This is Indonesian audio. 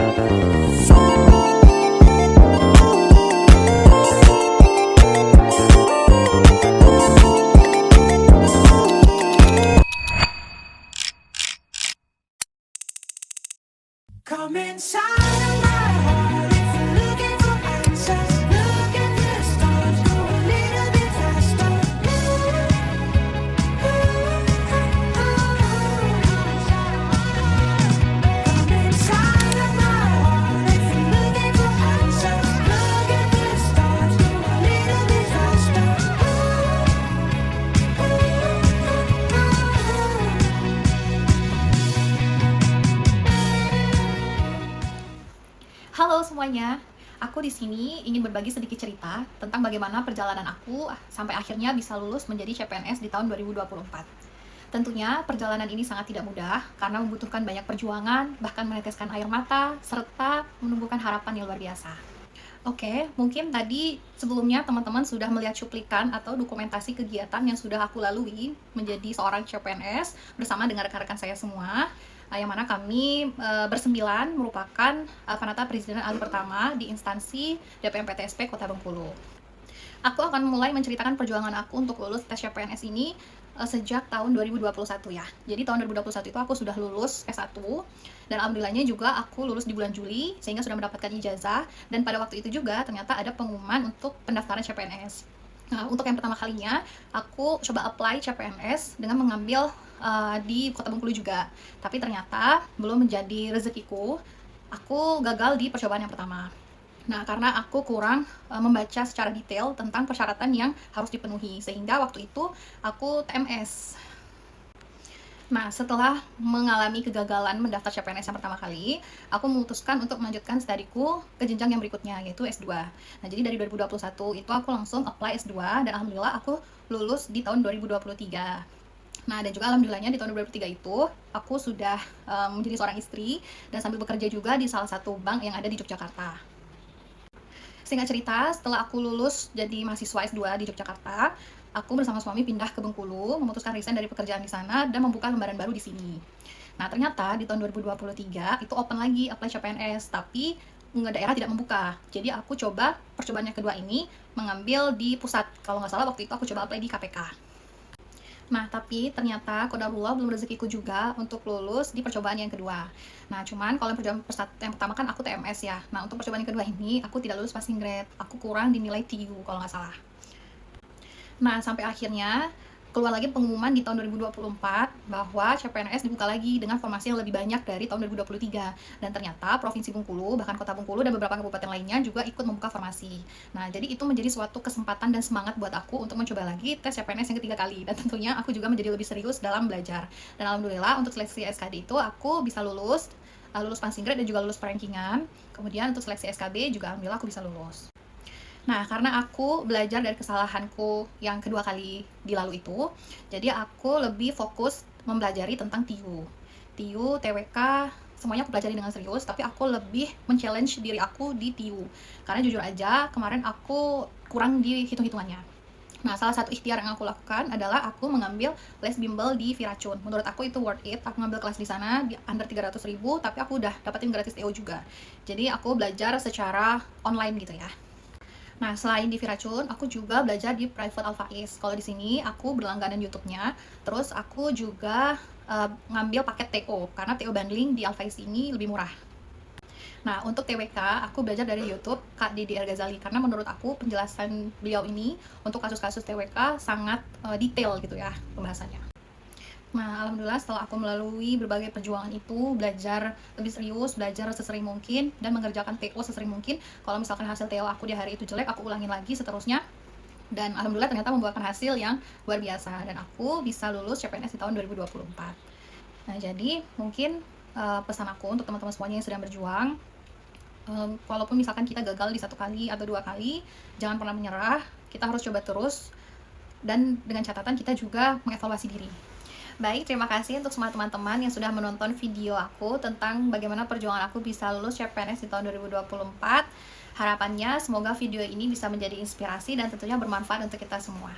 Come inside of my heart if you're looking for answers. Look at the stars, go a little bit faster. Come inside of my heart if you're looking for answers. Look at the stars, go a little bit faster. Halo semuanya, aku di sini ingin berbagi sedikit cerita tentang bagaimana perjalanan aku sampai akhirnya bisa lulus menjadi CPNS di tahun 2024. Tentunya perjalanan ini sangat tidak mudah karena membutuhkan banyak perjuangan, bahkan meneteskan air mata, serta menumbuhkan harapan yang luar biasa. Oke, mungkin tadi sebelumnya teman-teman sudah melihat cuplikan atau dokumentasi kegiatan yang sudah aku lalui menjadi seorang CPNS bersama dengan rekan-rekan saya semua, yang mana kami bersembilan merupakan penata perizinan ahli pertama di instansi DPM-PTSP Kota Bengkulu. Aku akan mulai menceritakan perjuangan aku untuk lulus tes CPNS ini sejak tahun 2021 ya. Jadi tahun 2021 itu aku sudah lulus S1 dan alhamdulillahnya juga aku lulus di bulan Juli sehingga sudah mendapatkan ijazah, dan pada waktu itu juga ternyata ada pengumuman untuk pendaftaran CPNS. Nah, untuk yang pertama kalinya aku coba apply CPNS dengan mengambil di Kota Bengkulu juga. Tapi ternyata belum menjadi rezekiku. Aku gagal di percobaan yang pertama. Nah, karena aku kurang membaca secara detail tentang persyaratan yang harus dipenuhi, sehingga waktu itu aku TMS. Nah, setelah mengalami kegagalan mendaftar CPNS yang pertama kali, aku memutuskan untuk melanjutkan studiku ke jenjang yang berikutnya, yaitu S2. Nah, jadi dari 2021 itu aku langsung apply S2, dan alhamdulillah aku lulus di tahun 2023. Nah, dan juga alhamdulillahnya di tahun 2023 itu aku sudah menjadi seorang istri dan sambil bekerja juga di salah satu bank yang ada di Yogyakarta. Singkat cerita, setelah aku lulus jadi mahasiswa S2 di Yogyakarta, aku bersama suami pindah ke Bengkulu, memutuskan resign dari pekerjaan di sana dan membuka lembaran baru di sini. Nah, ternyata di tahun 2023 itu open lagi apply CPNS, tapi daerah tidak membuka. Jadi aku coba percobaan yang kedua ini mengambil di pusat. Kalau nggak salah waktu itu aku coba apply di KPK. Nah, tapi ternyata qadarullah belum rezekiku juga untuk lulus di percobaan yang kedua. Nah, cuman kalau percobaan yang pertama kan aku TMS ya. Nah, untuk percobaan yang kedua ini aku tidak lulus passing grade. Aku kurang di nilai TU kalau nggak salah. Nah, sampai akhirnya keluar lagi pengumuman di tahun 2024 bahwa CPNS dibuka lagi dengan formasi yang lebih banyak dari tahun 2023. Dan ternyata Provinsi Bengkulu, bahkan Kota Bengkulu dan beberapa kabupaten lainnya juga ikut membuka formasi. Nah, jadi itu menjadi suatu kesempatan dan semangat buat aku untuk mencoba lagi tes CPNS yang ketiga kali. Dan tentunya aku juga menjadi lebih serius dalam belajar. Dan alhamdulillah untuk seleksi SKD itu aku bisa lulus passing grade dan juga lulus perankingan. Kemudian untuk seleksi SKB juga alhamdulillah aku bisa lulus. Nah, karena aku belajar dari kesalahanku yang kedua kali dilalu itu, jadi aku lebih fokus mempelajari tentang TIU, TWK, semuanya aku pelajari dengan serius, tapi aku lebih men-challenge diri aku di TIU. Karena jujur aja, kemarin aku kurang di hitung-hitungannya. Nah, salah satu ikhtiar yang aku lakukan adalah aku mengambil les bimbel di Viracun. Menurut aku itu worth it. Aku ngambil kelas di sana di under 300.000, tapi aku udah dapetin gratis TO juga. Jadi aku belajar secara online gitu ya. Nah, selain di Viracun, aku juga belajar di Private Alfaiz. Kalau di sini aku berlangganan YouTube-nya. Terus aku juga ngambil paket TO karena TO bundling di Alfaiz ini lebih murah. Nah, untuk TWK aku belajar dari YouTube Kak Didi Ghazali karena menurut aku penjelasan beliau ini untuk kasus-kasus TWK sangat detail gitu ya pembahasannya. Nah, alhamdulillah setelah aku melalui berbagai perjuangan itu, belajar lebih serius, belajar sesering mungkin, dan mengerjakan TO sesering mungkin. Kalau misalkan hasil TO aku di hari itu jelek, aku ulangin lagi seterusnya. Dan alhamdulillah ternyata membuahkan hasil yang luar biasa. Dan aku bisa lulus CPNS di tahun 2024. Nah, jadi mungkin pesan aku untuk teman-teman semuanya yang sedang berjuang, walaupun misalkan kita gagal di 1 kali atau 2 kali, jangan pernah menyerah. Kita harus coba terus. Dan dengan catatan kita juga mengevaluasi diri. Baik, terima kasih untuk semua teman-teman yang sudah menonton video aku tentang bagaimana perjuangan aku bisa lulus CPNS di tahun 2024. Harapannya semoga video ini bisa menjadi inspirasi dan tentunya bermanfaat untuk kita semua.